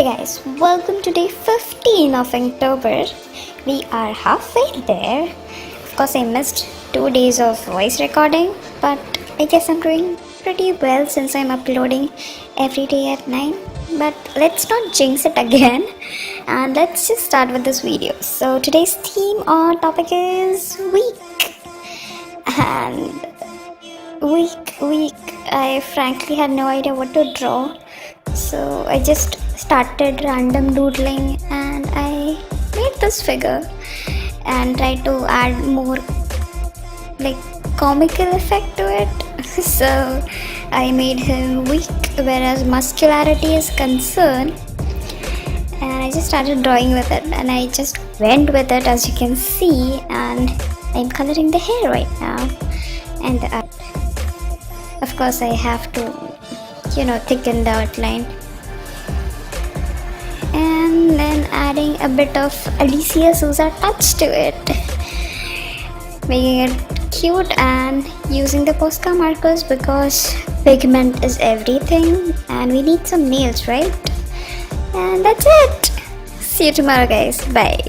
Hey guys, welcome to day 15 of Inktober. We are halfway there. Of course, I missed 2 days of voice recording, but I guess I'm doing pretty well since I'm uploading every day at 9. But let's not jinx it again, and let's just start with this video. So today's theme or topic is week. And week, I frankly had no idea what to draw. So I just started random doodling and I made this figure and tried to add more like comical effect to it. So I made him weak whereas muscularity is concerned, and I just started drawing with it and I just went with it, as you can see, and I'm coloring the hair right now. And of course I have to thicken the outline, and then adding a bit of Alicia Souza touch to it, making it cute, and using the Posca markers because pigment is everything and we need some nails, right? And that's it. See you tomorrow guys. Bye.